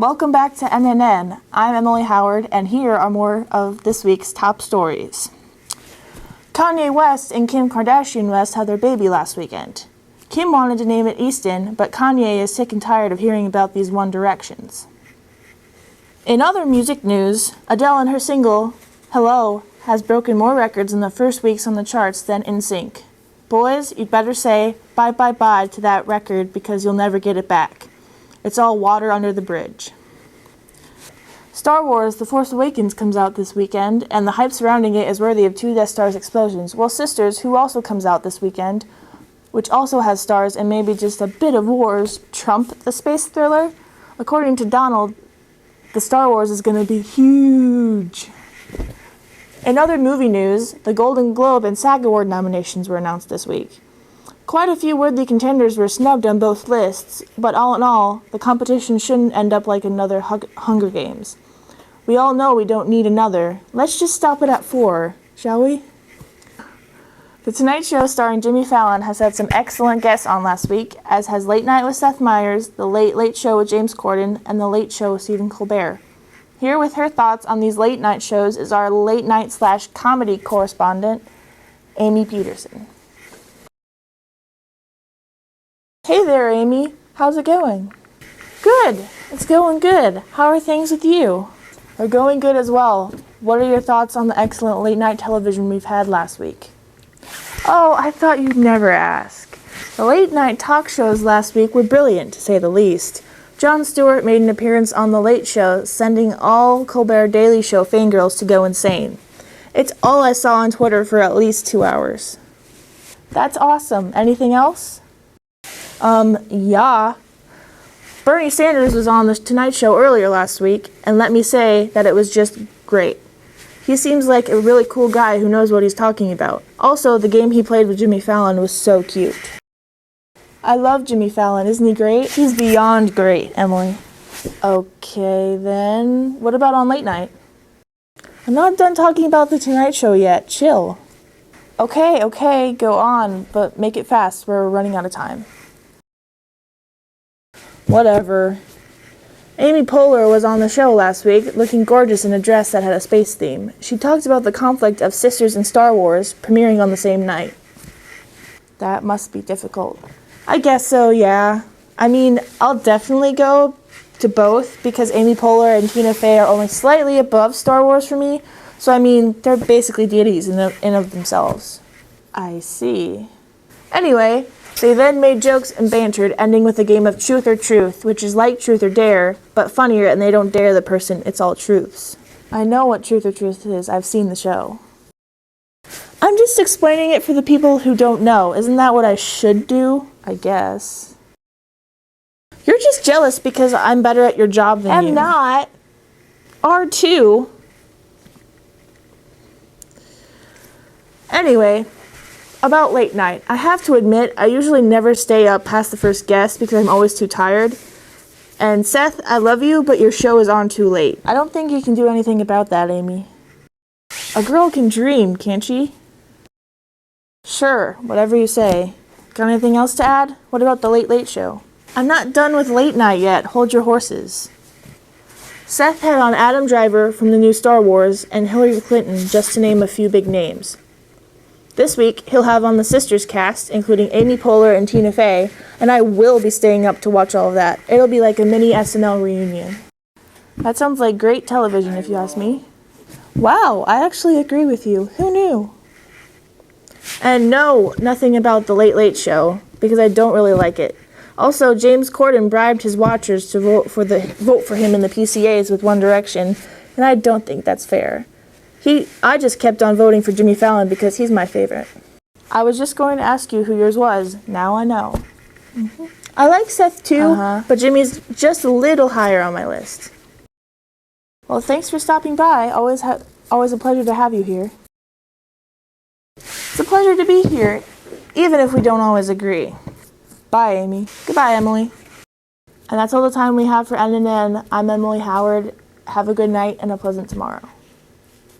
Welcome back to NNN. I'm Emily Howard, and here are more of this week's top stories. Kanye West and Kim Kardashian West had their baby last weekend. Kim wanted to name it Easton, but Kanye is sick and tired of hearing about these One Directions. In other music news, Adele and her single, Hello, has broken more records in the first weeks on the charts than NSYNC. Boys, you'd better say bye bye bye to that record because you'll never get it back. It's all water under the bridge. Star Wars The Force Awakens comes out this weekend, and the hype surrounding it is worthy of two Death Star's explosions. Well, Sisters, who also comes out this weekend, which also has stars and maybe just a bit of wars, trump the space thriller. According to Donald, the Star Wars is going to be huge. In other movie news, the Golden Globe and SAG Award nominations were announced this week. Quite a few worthy contenders were snubbed on both lists, but all in all, the competition shouldn't end up like another Hunger Games. We all know we don't need another. Let's just stop it at 4, shall we? The Tonight Show starring Jimmy Fallon has had some excellent guests on last week, as has Late Night with Seth Meyers, The Late Late Show with James Corden, and The Late Show with Stephen Colbert. Here with her thoughts on these late night shows is our late night/comedy correspondent, Amy Peterson. Hey there, Amy. How's it going? Good. It's going good. How are things with you? They're going good as well. What are your thoughts on the excellent late night television we've had last week? Oh, I thought you'd never ask. The late night talk shows last week were brilliant, to say the least. Jon Stewart made an appearance on The Late Show, sending all Colbert Daily Show fangirls to go insane. It's all I saw on Twitter for at least 2 hours. That's awesome. Anything else? Yeah. Bernie Sanders was on the Tonight Show earlier last week, and let me say that it was just great. He seems like a really cool guy who knows what he's talking about. Also, the game he played with Jimmy Fallon was so cute. I love Jimmy Fallon. Isn't he great? He's beyond great, Emily. Okay, then. What about on late night? I'm not done talking about the Tonight Show yet. Chill. Okay, go on, but make it fast. We're running out of time. Whatever. Amy Poehler was on the show last week, looking gorgeous in a dress that had a space theme. She talked about the conflict of Sisters and Star Wars premiering on the same night. That must be difficult. I guess so, yeah. I mean, I'll definitely go to both because Amy Poehler and Tina Fey are only slightly above Star Wars for me. So, I mean, they're basically deities in of themselves. I see. Anyway, they then made jokes and bantered, ending with a game of Truth or Truth, which is like Truth or Dare, but funnier, and they don't dare the person, it's all truths. I know what Truth or Truth is. I've seen the show. I'm just explaining it for the people who don't know. Isn't that what I should do? I guess. You're just jealous because I'm better at your job than you. I'm not. R2. Anyway, about late night. I have to admit, I usually never stay up past the first guest because I'm always too tired. And Seth, I love you, but your show is on too late. I don't think you can do anything about that, Amy. A girl can dream, can't she? Sure, whatever you say. Got anything else to add? What about the Late Late Show? I'm not done with late night yet. Hold your horses. Seth had on Adam Driver from the new Star Wars and Hillary Clinton, just to name a few big names. This week, he'll have on the Sisters cast, including Amy Poehler and Tina Fey, and I will be staying up to watch all of that. It'll be like a mini SNL reunion. That sounds like great television, if you ask me. Wow, I actually agree with you. Who knew? And no, nothing about the Late Late Show, because I don't really like it. Also, James Corden bribed his watchers to vote for him in the PCAs with One Direction, and I don't think that's fair. I just kept on voting for Jimmy Fallon because he's my favorite. I was just going to ask you who yours was. Now I know. Mm-hmm. I like Seth too, but Jimmy's just a little higher on my list. Well, thanks for stopping by. Always a pleasure to have you here. It's a pleasure to be here, even if we don't always agree. Bye, Amy. Goodbye, Emily. And that's all the time we have for NNN. I'm Emily Howard. Have a good night and a pleasant tomorrow.